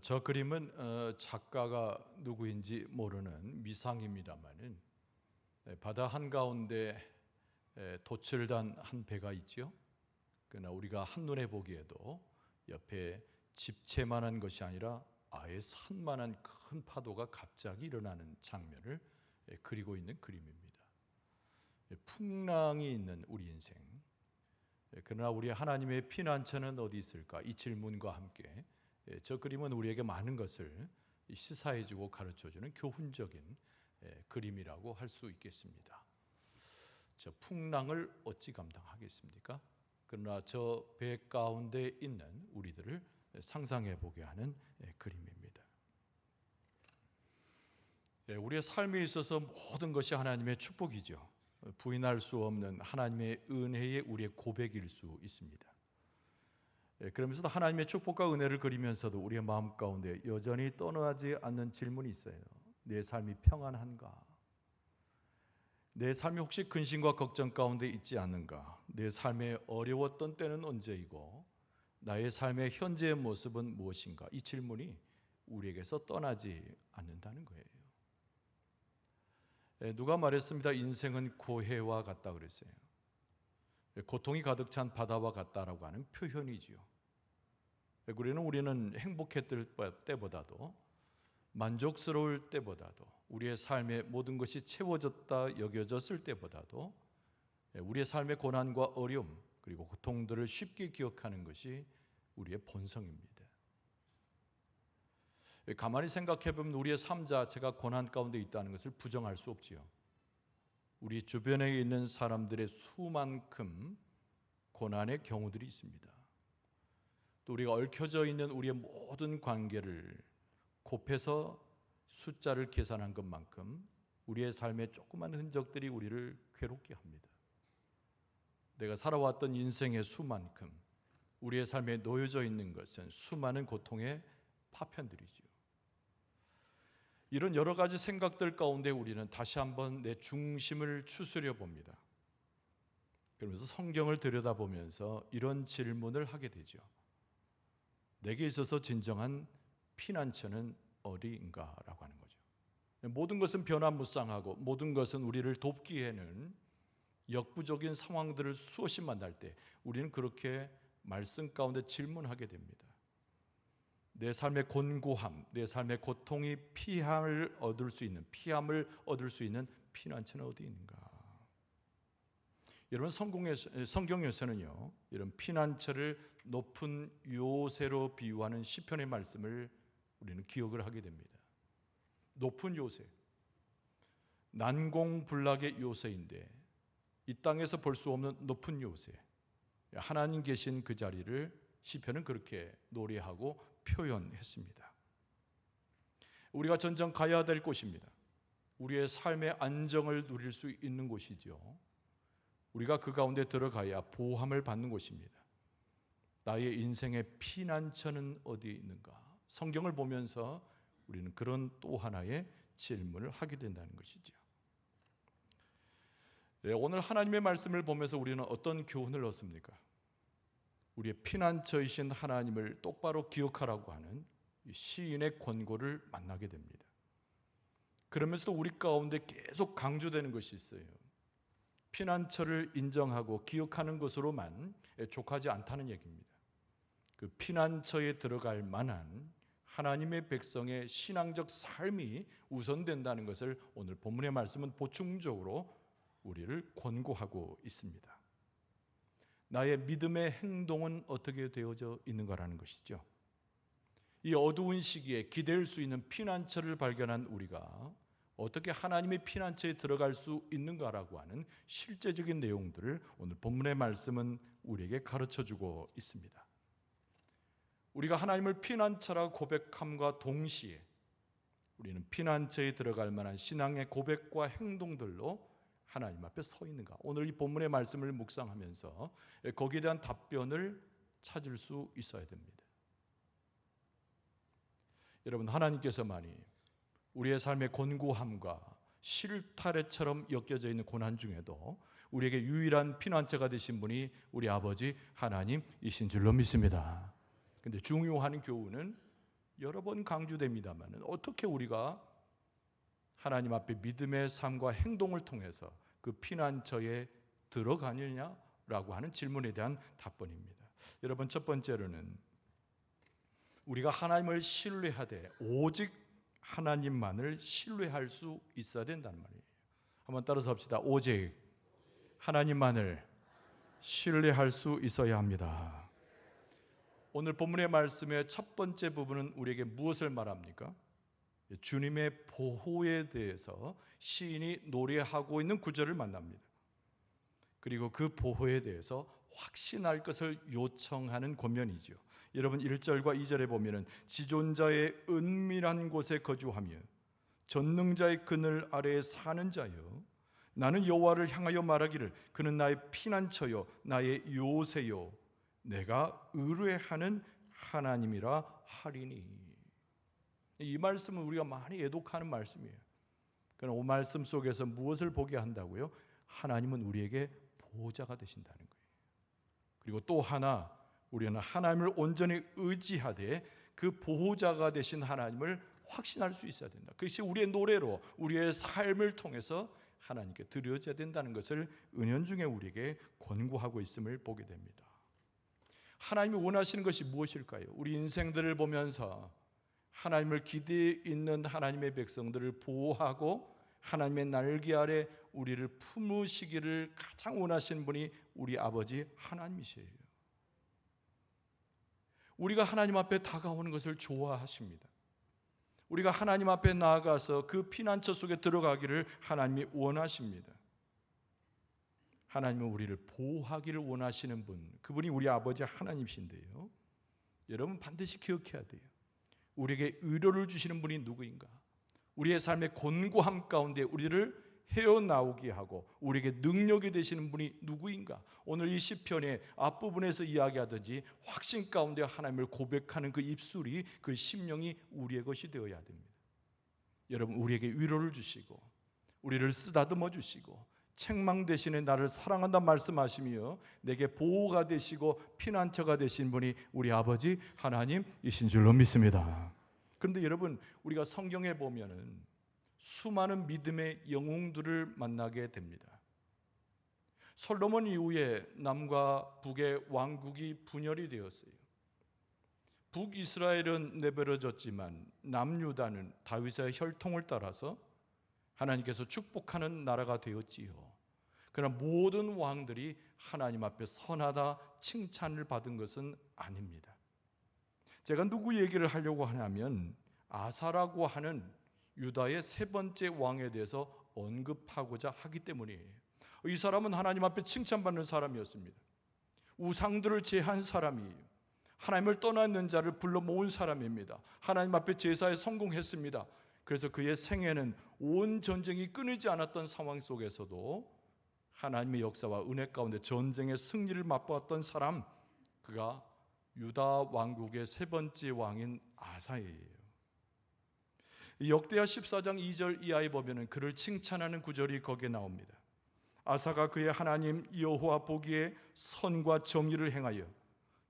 저 그림은 작가가 누구인지 모르는 미상입니다만은 바다 한가운데 도출단 한 배가 있죠. 그러나 우리가 한눈에 보기에도 옆에 집채만한 것이 아니라 아예 산만한 큰 파도가 갑자기 일어나는 장면을 그리고 있는 그림입니다. 풍랑이 있는 우리 인생, 그러나 우리 하나님의 피난처는 어디 있을까? 이 질문과 함께 저 그림은 우리에게 많은 것을 시사해주고 가르쳐주는 교훈적인 그림이라고 할 수 있겠습니다. 저 풍랑을 어찌 감당하겠습니까? 그러나 저 배 가운데 있는 우리들을 상상해 보게 하는 그림입니다. 우리의 삶에 있어서 모든 것이 하나님의 축복이죠. 부인할 수 없는 하나님의 은혜의 우리의 고백일 수 있습니다. 그러면서도 하나님의 축복과 은혜를 그리면서도 우리의 마음 가운데 여전히 떠나지 않는 질문이 있어요. 내 삶이 평안한가? 내 삶이 혹시 근심과 걱정 가운데 있지 않는가? 내 삶에 어려웠던 때는 언제이고 나의 삶의 현재의 모습은 무엇인가? 이 질문이 우리에게서 떠나지 않는다는 거예요. 누가 말했습니다. 인생은 고해와 같다 그랬어요. 고통이 가득 찬 바다와 같다라고 하는 표현이지요. 우리는 행복했을 때보다도 만족스러울 때보다도 우리의 삶의 모든 것이 채워졌다 여겨졌을 때보다도 우리의 삶의 고난과 어려움 그리고 고통들을 쉽게 기억하는 것이 우리의 본성입니다. 가만히 생각해 보면 우리의 삶 자체가 고난 가운데 있다는 것을 부정할 수 없지요. 우리 주변에 있는 사람들의 수만큼 고난의 경우들이 있습니다. 또 우리가 얽혀져 있는 우리의 모든 관계를 곱해서 숫자를 계산한 것만큼 우리의 삶의 조그만 흔적들이 우리를 괴롭게 합니다. 내가 살아왔던 인생의 수만큼 우리의 삶에 놓여져 있는 것은 수많은 고통의 파편들이죠. 이런 여러 가지 생각들 가운데 우리는 다시 한번 내 중심을 추스려 봅니다. 그러면서 성경을 들여다보면서 이런 질문을 하게 되죠. 내게 있어서 진정한 피난처는 어디인가라고 하는 거죠. 모든 것은 변화무쌍하고 모든 것은 우리를 돕기에는 역부족인 상황들을 수없이 만날 때 우리는 그렇게 말씀 가운데 질문하게 됩니다. 내 삶의 곤고함, 내 삶의 고통이 피함을 얻을 수 있는 피난처는 어디 있는가? 여러분 성경에서는요 이런 피난처를 높은 요새로 비유하는 시편의 말씀을 우리는 기억을 하게 됩니다. 높은 요새, 난공불락의 요새인데 이 땅에서 볼 수 없는 높은 요새, 하나님 계신 그 자리를 시편은 그렇게 노래하고 표현했습니다. 우리가 전정 가야 될 곳입니다. 우리의 삶의 안정을 누릴 수 있는 곳이죠. 우리가 그 가운데 들어가야 보호함을 받는 곳입니다. 나의 인생의 피난처는 어디에 있는가? 성경을 보면서 우리는 그런 또 하나의 질문을 하게 된다는 것이죠. 오늘 하나님의 말씀을 보면서 우리는 어떤 교훈을 얻습니까? 우리의 피난처이신 하나님을 똑바로 기억하라고 하는 시인의 권고를 만나게 됩니다. 그러면서도 우리 가운데 계속 강조되는 것이 있어요. 피난처를 인정하고 기억하는 것으로만 족하지 않다는 얘기입니다. 그 피난처에 들어갈 만한 하나님의 백성의 신앙적 삶이 우선된다는 것을 오늘 본문의 말씀은 보충적으로 우리를 권고하고 있습니다. 나의 믿음의 행동은 어떻게 되어져 있는가라는 것이죠. 이 어두운 시기에 기댈 수 있는 피난처를 발견한 우리가 어떻게 하나님의 피난처에 들어갈 수 있는가라고 하는 실제적인 내용들을 오늘 본문의 말씀은 우리에게 가르쳐주고 있습니다. 우리가 하나님을 피난처라고 고백함과 동시에 우리는 피난처에 들어갈 만한 신앙의 고백과 행동들로 하나님 앞에 서 있는가? 오늘 이 본문의 말씀을 묵상하면서 거기에 대한 답변을 찾을 수 있어야 됩니다. 여러분, 하나님께서만이 우리의 삶의 곤고함과 실타래처럼 엮여져 있는 고난 중에도 우리에게 유일한 피난처가 되신 분이 우리 아버지 하나님이신 줄로 믿습니다. 그런데 중요한 교훈은 여러 번 강조됩니다만 어떻게 우리가 하나님 앞에 믿음의 삶과 행동을 통해서 그 피난처에 들어가느냐라고 하는 질문에 대한 답변입니다. 여러분, 첫 번째로는 우리가 하나님을 신뢰하되 오직 하나님만을 신뢰할 수 있어야 된다는 말이에요. 한번 따라서 합시다. 오직 하나님만을 신뢰할 수 있어야 합니다. 오늘 본문의 말씀의 첫 번째 부분은 우리에게 무엇을 말합니까? 주님의 보호에 대해서 시인이 노래하고 있는 구절을 만납니다. 그리고 그 보호에 대해서 확신할 것을 요청하는 권면이죠. 여러분, 1절과 2절에 보면은 지존자의 은밀한 곳에 거주하며 전능자의 그늘 아래에 사는 자여, 나는 여호와를 향하여 말하기를 그는 나의 피난처요 나의 요새요 내가 의뢰하는 하나님이라 하리니. 이 말씀은 우리가 많이 애독하는 말씀이에요. 그러나 이 말씀 속에서 무엇을 보게 한다고요? 하나님은 우리에게 보호자가 되신다는 거예요. 그리고 또 하나, 우리는 하나님을 온전히 의지하되 그 보호자가 되신 하나님을 확신할 수 있어야 된다. 그것이 우리의 노래로 우리의 삶을 통해서 하나님께 드려져야 된다는 것을 은연중에 우리에게 권고하고 있음을 보게 됩니다. 하나님이 원하시는 것이 무엇일까요? 우리 인생들을 보면서 하나님을 기대에 있는 하나님의 백성들을 보호하고 하나님의 날개 아래 우리를 품으시기를 가장 원하시는 분이 우리 아버지 하나님이시에요. 우리가 하나님 앞에 다가오는 것을 좋아하십니다. 우리가 하나님 앞에 나아가서 그 피난처 속에 들어가기를 하나님이 원하십니다. 하나님은 우리를 보호하기를 원하시는 분, 그분이 우리 아버지 하나님이신데요, 여러분 반드시 기억해야 돼요. 우리에게 위로를 주시는 분이 누구인가? 우리의 삶의 곤고함 가운데 우리를 헤어나오게 하고 우리에게 능력이 되시는 분이 누구인가? 오늘 이 시편의 앞부분에서 이야기하듯이 확신 가운데 하나님을 고백하는 그 입술이, 그 심령이 우리의 것이 되어야 됩니다. 여러분, 우리에게 위로를 주시고 우리를 쓰다듬어 주시고 책망 대신에 나를 사랑한다 말씀하시며 내게 보호가 되시고 피난처가 되신 분이 우리 아버지 하나님이신 줄로 믿습니다. 그런데 여러분, 우리가 성경에 보면은 수많은 믿음의 영웅들을 만나게 됩니다. 솔로몬 이후에 남과 북의 왕국이 분열이 되었어요. 북이스라엘은 내버려졌지만 남유다는 다윗의 혈통을 따라서 하나님께서 축복하는 나라가 되었지요. 그러나 모든 왕들이 하나님 앞에 선하다 칭찬을 받은 것은 아닙니다. 제가 누구 얘기를 하려고 하냐면 아사라고 하는 유다의 세 번째 왕에 대해서 언급하고자 하기 때문이에요. 이 사람은 하나님 앞에 칭찬받는 사람이었습니다. 우상들을 제한 사람이에요. 하나님을 떠났는 자를 불러 모은 사람입니다. 하나님 앞에 제사에 성공했습니다. 그래서 그의 생애는 온 전쟁이 끊이지 않았던 상황 속에서도 하나님의 역사와 은혜 가운데 전쟁의 승리를 맛보았던 사람, 그가 유다 왕국의 세 번째 왕인 아사예요. 역대하 14장 2절 이하에 보면 그를 칭찬하는 구절이 거기에 나옵니다. 아사가 그의 하나님 여호와 보기에 선과 정의를 행하여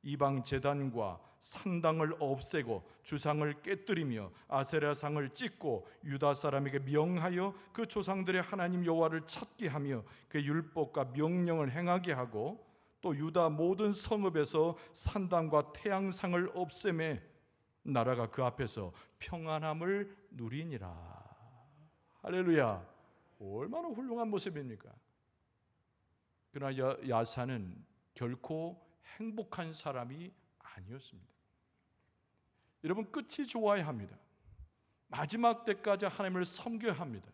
이방 제단과 산당을 없애고 주상을 깨뜨리며 아세라상을 찢고 유다 사람에게 명하여 그 조상들의 하나님 여호와를 찾게 하며 그의 율법과 명령을 행하게 하고 또 유다 모든 성읍에서 산당과 태양상을 없애매 나라가 그 앞에서 평안함을 누리니라. 할렐루야. 얼마나 훌륭한 모습입니까? 그러나 야사는 결코 행복한 사람이 아니었습니다. 여러분, 끝이 좋아야 합니다. 마지막 때까지 하나님을 섬겨야 합니다.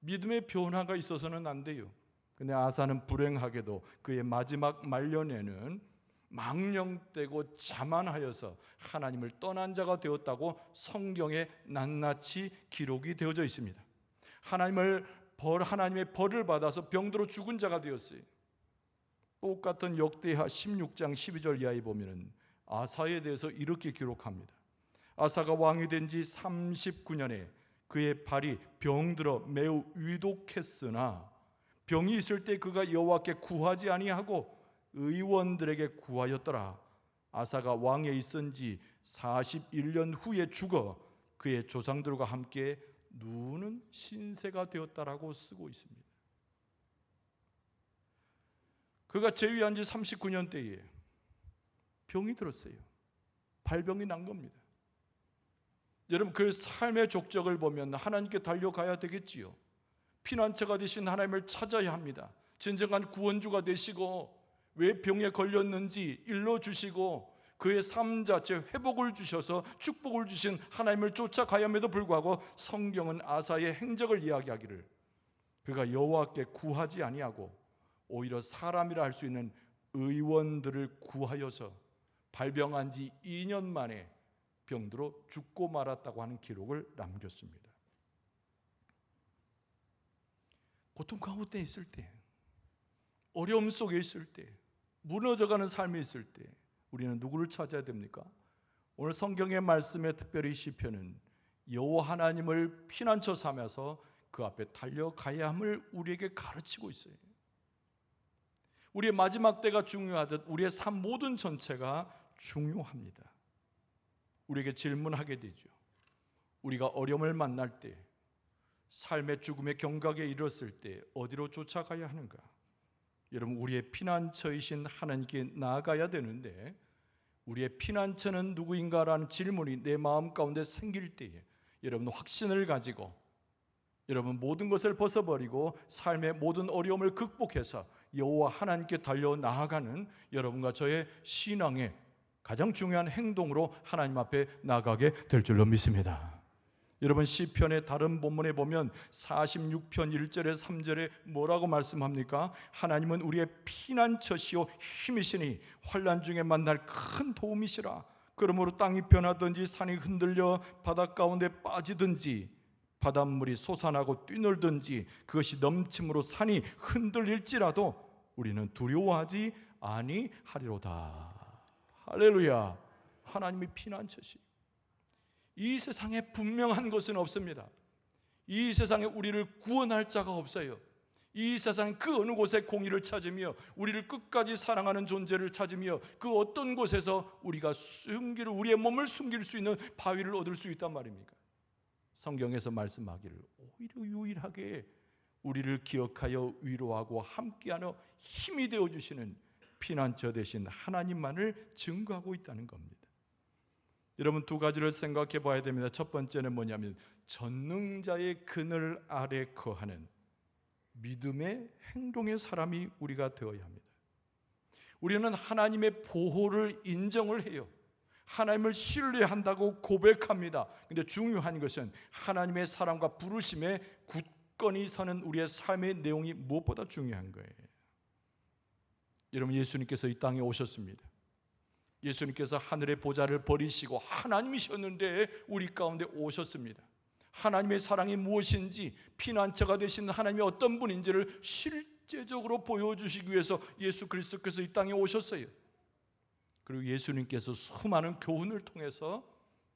믿음의 변화가 있어서는 안 돼요. 근데 아사는 불행하게도 그의 마지막 말년에는 망령되고 자만하여서 하나님을 떠난 자가 되었다고 성경에 낱낱이 기록이 되어져 있습니다. 하나님의 벌을 받아서 병들어 죽은 자가 되었어요. 똑같은 역대하 16장 12절 이하에 보면 아사에 대해서 이렇게 기록합니다. 아사가 왕이 된 지 39년에 그의 발이 병들어 매우 위독했으나 병이 있을 때 그가 여호와께 구하지 아니하고 의원들에게 구하였더라. 아사가 왕에 있은 지 41년 후에 죽어 그의 조상들과 함께 누우는 신세가 되었다라고 쓰고 있습니다. 그가 재위한 지 39년 때에 병이 들었어요. 발병이 난 겁니다. 여러분, 그 삶의 족적을 보면 하나님께 달려가야 되겠지요. 피난처가 되신 하나님을 찾아야 합니다. 진정한 구원주가 되시고 왜 병에 걸렸는지 일러주시고 그의 삶 자체 회복을 주셔서 축복을 주신 하나님을 쫓아가야 함에도 불구하고 성경은 아사의 행적을 이야기하기를 그가 여호와께 구하지 아니하고 오히려 사람이라 할 수 있는 의원들을 구하여서 발병한 지 2년 만에 병들어 죽고 말았다고 하는 기록을 남겼습니다. 고통 가운데 있을 때, 어려움 속에 있을 때, 무너져가는 삶이 있을 때 우리는 누구를 찾아야 됩니까? 오늘 성경의 말씀에 특별히 시편은 여호와 하나님을 피난처 삼아서 그 앞에 달려가야 함을 우리에게 가르치고 있어요. 우리의 마지막 때가 중요하듯 우리의 삶 모든 전체가 중요합니다. 우리에게 질문하게 되죠. 우리가 어려움을 만날 때, 삶의 죽음의 경각에 이르렀을 때 어디로 쫓아가야 하는가? 여러분, 우리의 피난처이신 하나님께 나아가야 되는데 우리의 피난처는 누구인가라는 질문이 내 마음 가운데 생길 때에 여러분 확신을 가지고 여러분 모든 것을 벗어버리고 삶의 모든 어려움을 극복해서 여호와 하나님께 달려 나아가는 여러분과 저의 신앙의 가장 중요한 행동으로 하나님 앞에 나아가게 될 줄로 믿습니다. 여러분, 시편의 다른 본문에 보면 46편 1절에 3절에 뭐라고 말씀합니까? 하나님은 우리의 피난처시요 힘이시니 환난 중에 만날 큰 도움이시라. 그러므로 땅이 변하든지 산이 흔들려 바닷 가운데 빠지든지 바닷물이 솟아나고 뛰놀든지 그것이 넘침으로 산이 흔들릴지라도 우리는 두려워하지 아니하리로다. 할렐루야. 하나님이 피난처시. 이 세상에 분명한 것은 없습니다. 이 세상에 우리를 구원할 자가 없어요. 이 세상 그 어느 곳에 공의를 찾으며 우리를 끝까지 사랑하는 존재를 찾으며 그 어떤 곳에서 우리가 우리의 몸을 숨길 수 있는 바위를 얻을 수 있단 말입니까? 성경에서 말씀하기를 오히려 유일하게 우리를 기억하여 위로하고 함께하는 힘이 되어주시는 피난처 되신 하나님만을 증거하고 있다는 겁니다. 여러분, 두 가지를 생각해 봐야 됩니다. 첫 번째는 뭐냐면 전능자의 그늘 아래 거하는 믿음의 행동의 사람이 우리가 되어야 합니다. 우리는 하나님의 보호를 인정을 해요. 하나님을 신뢰한다고 고백합니다. 그런데 중요한 것은 하나님의 사랑과 부르심에 굳건히 서는 우리의 삶의 내용이 무엇보다 중요한 거예요. 여러분, 예수님께서 이 땅에 오셨습니다. 예수님께서 하늘의 보좌를 버리시고 하나님이셨는데 우리 가운데 오셨습니다. 하나님의 사랑이 무엇인지, 피난처가 되신 하나님이 어떤 분인지를 실제적으로 보여주시기 위해서 예수 그리스도께서 이 땅에 오셨어요. 그리고 예수님께서 수많은 교훈을 통해서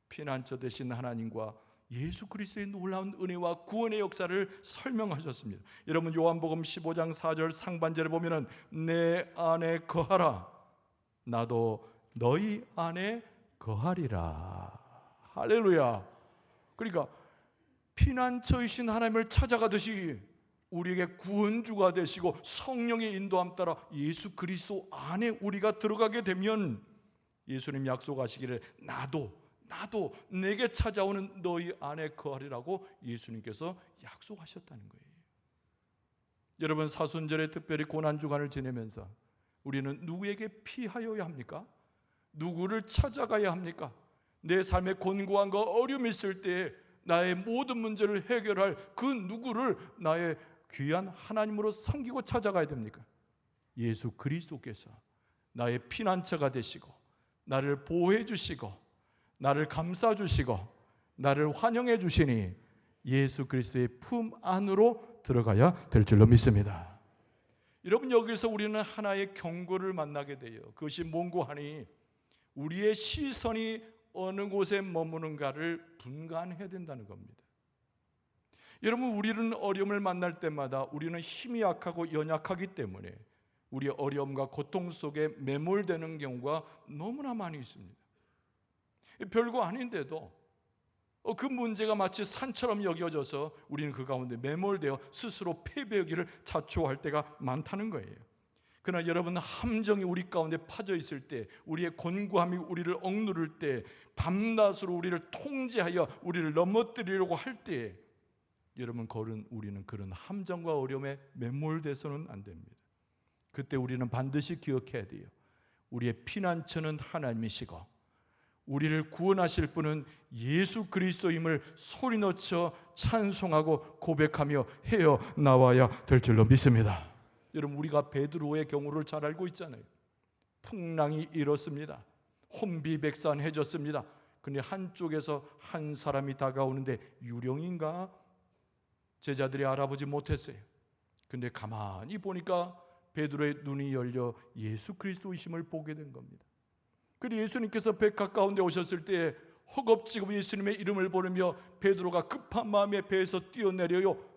피난처 되신 하나님과 예수 그리스도의 놀라운 은혜와 구원의 역사를 설명하셨습니다. 여러분, 요한복음 15장 4절 상반절에 보면은 내 안에 거하라 나도 너희 안에 거하리라. 할렐루야. 그러니까 피난처이신 하나님을 찾아가듯이 우리에게 구원주가 되시고 성령의 인도함 따라 예수 그리스도 안에 우리가 들어가게 되면 예수님 약속하시기를 나도 내게 찾아오는 너희 안에 거하리라고 예수님께서 약속하셨다는 거예요. 여러분, 사순절에 특별히 고난주간을 지내면서 우리는 누구에게 피하여야 합니까? 누구를 찾아가야 합니까? 내 삶에 곤고함과 어려움이 있을 때 나의 모든 문제를 해결할 그 누구를 나의 귀한 하나님으로 섬기고 찾아가야 됩니까? 예수 그리스도께서 나의 피난처가 되시고 나를 보호해 주시고 나를 감싸 주시고 나를 환영해 주시니 예수 그리스도의 품 안으로 들어가야 될 줄로 믿습니다. 여러분, 여기서 우리는 하나의 경고를 만나게 돼요. 그것이 뭔고 하니 우리의 시선이 어느 곳에 머무는가를 분간해야 된다는 겁니다. 여러분, 우리는 어려움을 만날 때마다 우리는 힘이 약하고 연약하기 때문에 우리의 어려움과 고통 속에 매몰되는 경우가 너무나 많이 있습니다. 별거 아닌데도 그 문제가 마치 산처럼 여겨져서 우리는 그 가운데 매몰되어 스스로 패배하기를 자초할 때가 많다는 거예요. 그러나 여러분, 함정이 우리 가운데 파져 있을 때, 우리의 곤고함이 우리를 억누를 때, 밤낮으로 우리를 통제하여 우리를 넘어뜨리려고 할 때, 여러분, 우리는 그런 함정과 어려움에 매몰돼서는 안 됩니다. 그때 우리는 반드시 기억해야 돼요. 우리의 피난처는 하나님이시고 우리를 구원하실 분은 예수 그리스도임을 소리넣어 찬송하고 고백하며 헤어나와야 될 줄로 믿습니다. 여러분, 우리가 베드로의 경우를 잘 알고 있잖아요. 풍랑이 일었습니다. 혼비백산해졌습니다. 근데 한쪽에서 한 사람이 다가오는데 유령인가? 제자들이 알아보지 못했어요. 근데 가만히 보니까 베드로의 눈이 열려 예수 그리스도이심을 보게 된 겁니다. 그리고 예수님께서 배 가까운 데 오셨을 때 허겁지겁 예수님의 이름을 부르며 베드로가 급한 마음에 배에서 뛰어내려요.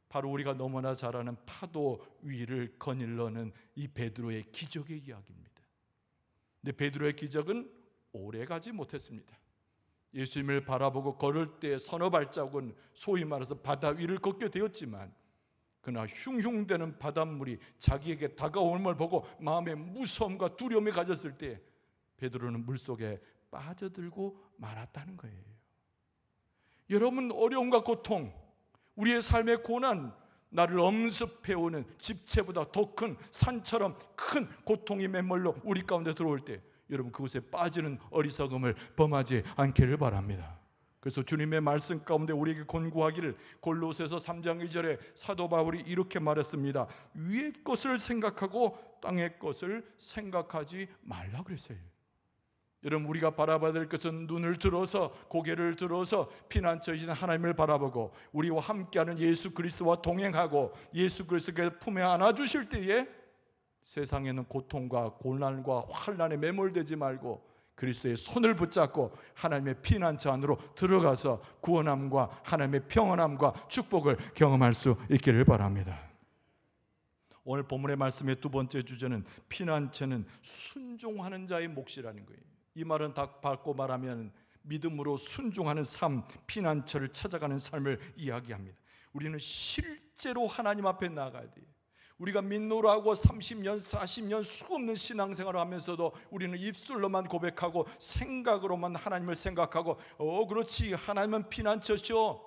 바로 우리가 너무나 잘 아는 파도 위를 거닐러는 이 베드로의 기적의 이야기입니다. 근데 베드로의 기적은 오래 가지 못했습니다. 예수님을 바라보고 걸을 때 서너 발자국은 소위 말해서 바다 위를 걷게 되었지만, 그러나 흉흉대는 바닷물이 자기에게 다가옴을 보고 마음의 무서움과 두려움이 가졌을 때 베드로는 물속에 빠져들고 말았다는 거예요. 여러분, 어려움과 고통, 우리의 삶의 고난, 나를 엄습해오는 집채보다 더 큰 산처럼 큰 고통이 맨물로 우리 가운데 들어올 때, 여러분, 그곳에 빠지는 어리석음을 범하지 않기를 바랍니다. 그래서 주님의 말씀 가운데 우리에게 권고하기를, 골로새서 3장 2절에 사도 바울이 이렇게 말했습니다. 위의 것을 생각하고 땅의 것을 생각하지 말라 그랬어요. 여러분, 우리가 바라봐야 될 것은 눈을 들어서, 고개를 들어서 피난처이신 하나님을 바라보고 우리와 함께하는 예수 그리스도와 동행하고 예수 그리스도께 품에 안아주실 때에 세상에는 고통과 고난과 환난에 매몰되지 말고 그리스도의 손을 붙잡고 하나님의 피난처 안으로 들어가서 구원함과 하나님의 평안함과 축복을 경험할 수 있기를 바랍니다. 오늘 본문의 말씀의 두 번째 주제는 피난처는 순종하는 자의 몫이라는 거예요. 이 말은 딱 바꿔 말하면 믿음으로 순종하는 삶, 피난처를 찾아가는 삶을 이야기합니다. 우리는 실제로 하나님 앞에 나가야 돼요. 우리가 믿노라 하고 30년, 40년 수없는 신앙생활을 하면서도 우리는 입술로만 고백하고 생각으로만 하나님을 생각하고 그렇지, 하나님은 피난처시오,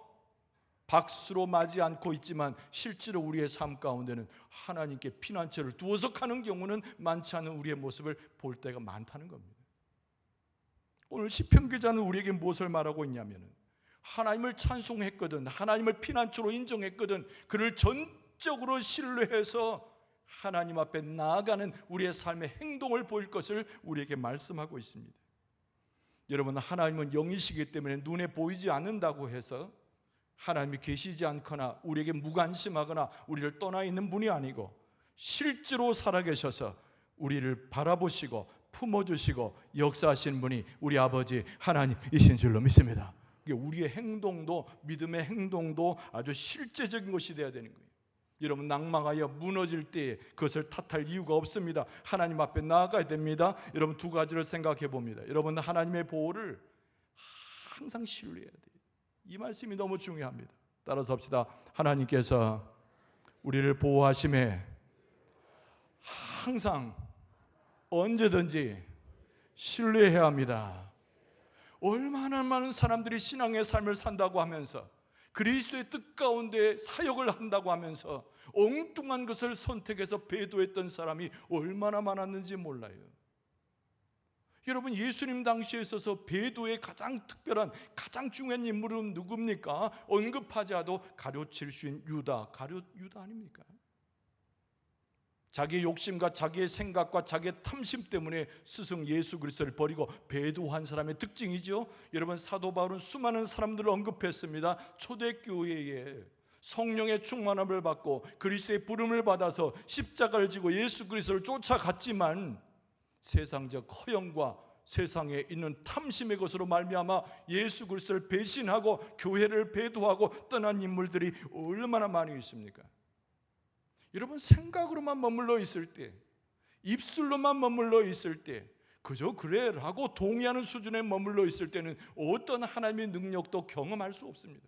박수로 맞이 않고 있지만 실제로 우리의 삶 가운데는 하나님께 피난처를 두어서 가는 경우는 많지 않은 우리의 모습을 볼 때가 많다는 겁니다. 오늘 시편 기자는 우리에게 무엇을 말하고 있냐면, 하나님을 찬송했거든, 하나님을 피난처로 인정했거든, 그를 전적으로 신뢰해서 하나님 앞에 나아가는 우리의 삶의 행동을 보일 것을 우리에게 말씀하고 있습니다. 여러분, 하나님은 영이시기 때문에 눈에 보이지 않는다고 해서 하나님이 계시지 않거나 우리에게 무관심하거나 우리를 떠나 있는 분이 아니고, 실제로 살아계셔서 우리를 바라보시고 품어주시고 역사하신 분이 우리 아버지 하나님이신 줄로 믿습니다. 우리의 행동도, 믿음의 행동도 아주 실제적인 것이 되어야 되는 거예요. 여러분, 낭망하여 무너질 때 그것을 탓할 이유가 없습니다. 하나님 앞에 나아가야 됩니다. 여러분, 두 가지를 생각해 봅니다. 여러분, 하나님의 보호를 항상 신뢰해야 돼요. 이 말씀이 너무 중요합니다. 따라서 합시다. 하나님께서 우리를 보호하심에 항상 언제든지 신뢰해야 합니다. 얼마나 많은 사람들이 신앙의 삶을 산다고 하면서, 그리스도의 뜻 가운데 사역을 한다고 하면서 엉뚱한 것을 선택해서 배도했던 사람이 얼마나 많았는지 몰라요. 여러분, 예수님 당시에 있어서 배도의 가장 특별한, 가장 중요한 인물은 누굽니까? 언급하지 않아도 가룟칠 수 있는 유다 아닙니까? 자기의 욕심과 자기의 생각과 자기의 탐심 때문에 스승 예수 그리스도를 버리고 배도한 사람의 특징이죠. 여러분, 사도 바울은 수많은 사람들을 언급했습니다. 초대교회에 성령의 충만함을 받고 그리스도의 부름을 받아서 십자가를 지고 예수 그리스도를 쫓아갔지만 세상적 허영과 세상에 있는 탐심의 것으로 말미암아 예수 그리스도를 배신하고 교회를 배도하고 떠난 인물들이 얼마나 많이 있습니까? 여러분, 생각으로만 머물러 있을 때, 입술로만 머물러 있을 때, 그저 그래 라고 동의하는 수준에 머물러 있을 때는 어떤 하나님의 능력도 경험할 수 없습니다.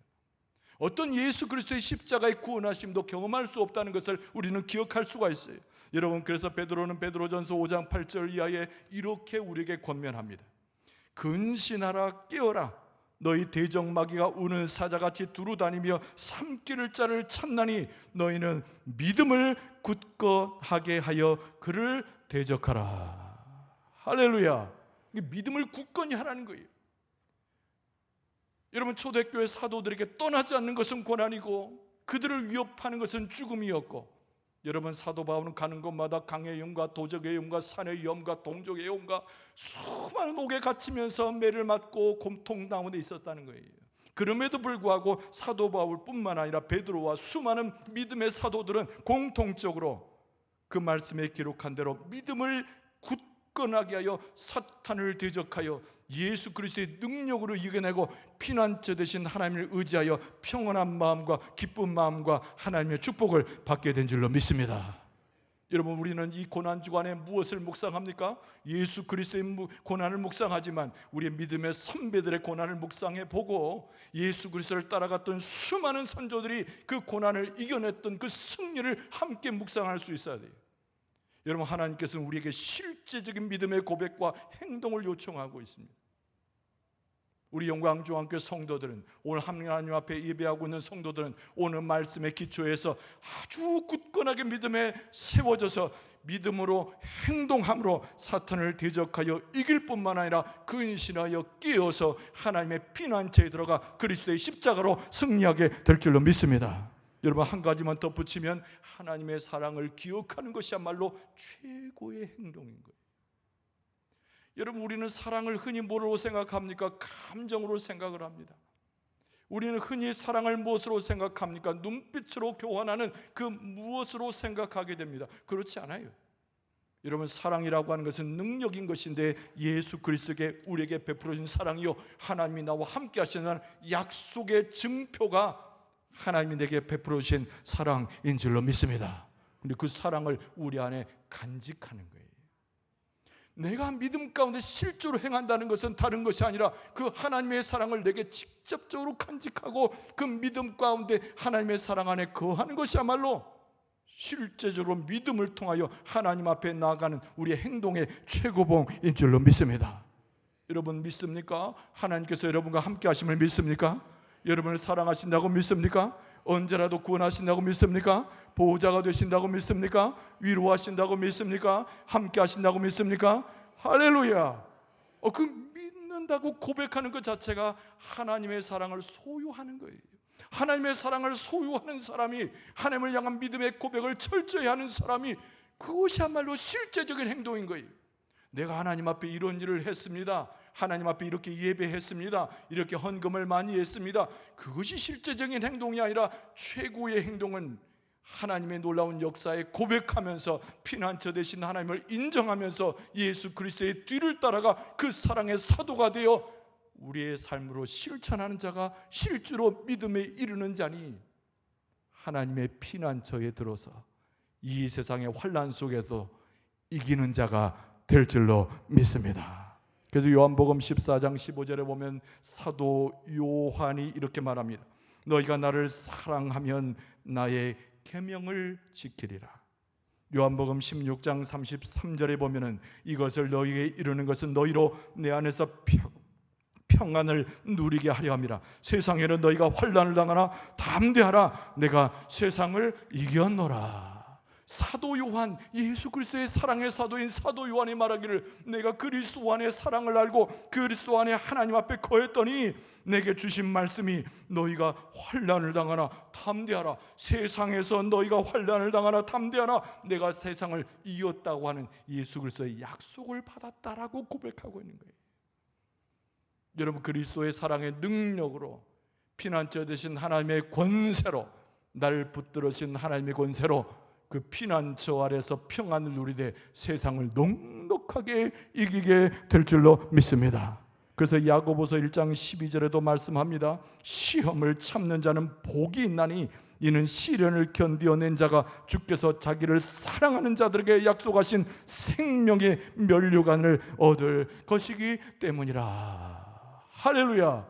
어떤 예수 그리스도의 십자가의 구원하심도 경험할 수 없다는 것을 우리는 기억할 수가 있어요. 여러분, 그래서 베드로는 베드로전서 5장 8절 이하에 이렇게 우리에게 권면합니다. 근신하라, 깨어라. 너희 대적마귀가 우는 사자같이 두루다니며 삼키를 자를 찾나니 너희는 믿음을 굳건하게 하여 그를 대적하라. 할렐루야. 믿음을 굳건히 하라는 거예요. 여러분, 초대교회 사도들에게 떠나지 않는 것은 고난이고 그들을 위협하는 것은 죽음이었고, 여러분, 사도 바울은 가는 곳마다 강의 위험과 도적의 위험과 산의 위험과 동족의 위험과 수많은 옥에 갇히면서 매를 맞고 곰통 가운데 있었다는 거예요. 그럼에도 불구하고 사도 바울뿐만 아니라 베드로와 수많은 믿음의 사도들은 공통적으로 그 말씀에 기록한 대로 믿음을 굳건하게 하여 사탄을 대적하여 예수 그리스도의 능력으로 이겨내고 피난처 되신 하나님을 의지하여 평안한 마음과 기쁜 마음과 하나님의 축복을 받게 된 줄로 믿습니다. 여러분, 우리는 이 고난 주간에 무엇을 묵상합니까? 예수 그리스도의 고난을 묵상하지만 우리의 믿음의 선배들의 고난을 묵상해 보고 예수 그리스도를 따라갔던 수많은 선조들이 그 고난을 이겨냈던 그 승리를 함께 묵상할 수 있어야 돼요. 여러분, 하나님께서는 우리에게 실제적인 믿음의 고백과 행동을 요청하고 있습니다. 우리 영광중앙교회 성도들은, 오늘 하나님 앞에 예배하고 있는 성도들은 오늘 말씀의 기초에서 아주 굳건하게 믿음에 세워져서 믿음으로 행동함으로 사탄을 대적하여 이길 뿐만 아니라 근신하여 깨어서 하나님의 피난처에 들어가 그리스도의 십자가로 승리하게 될 줄로 믿습니다. 여러분, 한 가지만 덧붙이면 하나님의 사랑을 기억하는 것이야말로 최고의 행동인 거예요. 여러분, 우리는 사랑을 흔히 뭐로 생각합니까? 감정으로 생각을 합니다. 우리는 흔히 사랑을 무엇으로 생각합니까? 눈빛으로 교환하는 그 무엇으로 생각하게 됩니다. 그렇지 않아요. 여러분, 사랑이라고 하는 것은 능력인 것인데 예수 그리스도께 우리에게 베풀어진 사랑이요, 하나님이 나와 함께 하시는 약속의 증표가 하나님이 내게 베풀어 주신 사랑인 줄로 믿습니다. 그런데 그 사랑을 우리 안에 간직하는 거예요. 내가 믿음 가운데 실제로 행한다는 것은 다른 것이 아니라 그 하나님의 사랑을 내게 직접적으로 간직하고 그 믿음 가운데 하나님의 사랑 안에 거하는 것이야말로 실제적으로 믿음을 통하여 하나님 앞에 나아가는 우리의 행동의 최고봉인 줄로 믿습니다. 여러분, 믿습니까? 하나님께서 여러분과 함께 하심을 믿습니까? 여러분을 사랑하신다고 믿습니까? 언제라도 구원하신다고 믿습니까? 보호자가 되신다고 믿습니까? 위로하신다고 믿습니까? 함께 하신다고 믿습니까? 할렐루야. 그 믿는다고 고백하는 것 자체가 하나님의 사랑을 소유하는 거예요. 하나님의 사랑을 소유하는 사람이, 하나님을 향한 믿음의 고백을 철저히 하는 사람이, 그것이야말로 실제적인 행동인 거예요. 내가 하나님 앞에 이런 일을 했습니다. 하나님 앞에 이렇게 예배했습니다. 이렇게 헌금을 많이 했습니다. 그것이 실제적인 행동이 아니라 최고의 행동은 하나님의 놀라운 역사에 고백하면서 피난처 되신 하나님을 인정하면서 예수 그리스도의 뒤를 따라가 그 사랑의 사도가 되어 우리의 삶으로 실천하는 자가 실제로 믿음에 이르는 자니 하나님의 피난처에 들어서 이 세상의 환난 속에서 이기는 자가 될 줄로 믿습니다. 그래서 요한복음 14장 15절에 보면 사도 요한이 이렇게 말합니다. 너희가 나를 사랑하면 나의 계명을 지키리라. 요한복음 16장 33절에 보면 이것을 너희에게 이르는 것은 너희로 내 안에서 평안을 누리게 하려 함이라. 세상에는 너희가 환난을 당하나 담대하라. 내가 세상을 이겼노라. 사도 요한, 예수 그리스도의 사랑의 사도인 사도 요한이 말하기를 내가 그리스도 안의 사랑을 알고 그리스도 안에 하나님 앞에 거했더니 내게 주신 말씀이 너희가 환난을 당하나 담대하라. 세상에서 너희가 환난을 당하나 담대하라. 내가 세상을 이겼다고 하는 예수 그리스도의 약속을 받았다라고 고백하고 있는 거예요. 여러분, 그리스도의 사랑의 능력으로 피난처 되신 하나님의 권세로, 날 붙들으신 하나님의 권세로 그 피난처 아래서 평안을 누리되 세상을 넉넉하게 이기게 될 줄로 믿습니다. 그래서 야고보서 1장 12절에도 말씀합니다. 시험을 참는 자는 복이 있나니 이는 시련을 견디어낸 자가 주께서 자기를 사랑하는 자들에게 약속하신 생명의 면류관을 얻을 것이기 때문이라. 할렐루야.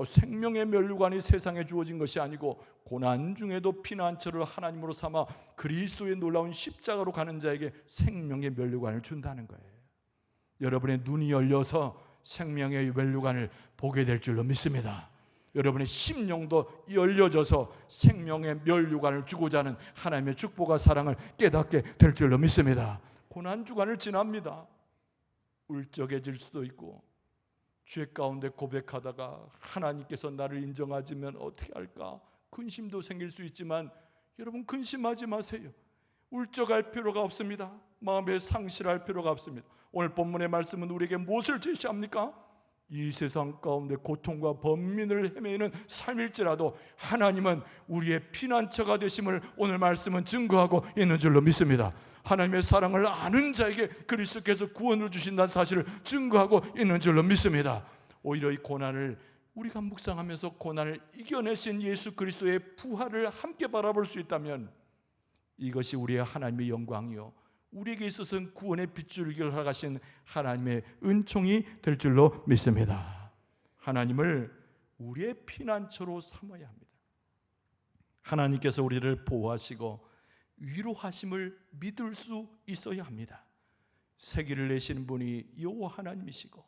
생명의 면류관이 세상에 주어진 것이 아니고 고난 중에도 피난처를 하나님으로 삼아 그리스도의 놀라운 십자가로 가는 자에게 생명의 면류관을 준다는 거예요. 여러분의 눈이 열려서 생명의 면류관을 보게 될 줄로 믿습니다. 여러분의 심령도 열려져서 생명의 면류관을 주고자 하는 하나님의 축복과 사랑을 깨닫게 될 줄로 믿습니다. 고난 주간을 지납니다. 울적해질 수도 있고 죄 가운데 고백하다가 하나님께서 나를 인정하지면 어떻게 할까 근심도 생길 수 있지만 여러분 근심하지 마세요. 울적할 필요가 없습니다. 마음에 상실할 필요가 없습니다. 오늘 본문의 말씀은 우리에게 무엇을 제시합니까? 이 세상 가운데 고통과 번민을 헤매는 삶일지라도 하나님은 우리의 피난처가 되심을 오늘 말씀은 증거하고 있는 줄로 믿습니다. 하나님의 사랑을 아는 자에게 그리스도께서 구원을 주신다는 사실을 증거하고 있는 줄로 믿습니다. 오히려 이 고난을 우리가 묵상하면서 고난을 이겨내신 예수 그리스도의 부활을 함께 바라볼 수 있다면 이것이 우리의 하나님의 영광이요 우리에게 있어서는 구원의 빗줄기를 허락하신 하나님의 은총이 될 줄로 믿습니다. 하나님을 우리의 피난처로 삼아야 합니다. 하나님께서 우리를 보호하시고 위로하심을 믿을 수 있어야 합니다. 세기를 내시는 분이 여호와 하나님이시고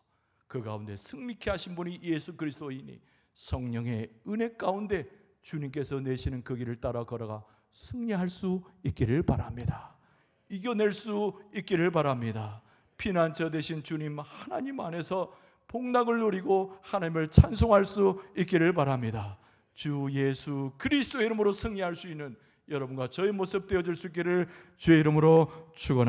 그 가운데 승리케 하신 분이 예수 그리스도이니 성령의 은혜 가운데 주님께서 내시는 그 길을 따라 걸어가 승리할 수 있기를 바랍니다. 이겨낼 수 있기를 바랍니다. 피난처 되신 주님 하나님 안에서 복락을 누리고 하나님을 찬송할 수 있기를 바랍니다. 주 예수 그리스도의 이름으로 승리할 수 있는 여러분과 저의 모습 되어질 수 있기를 주의 이름으로 축원합니다.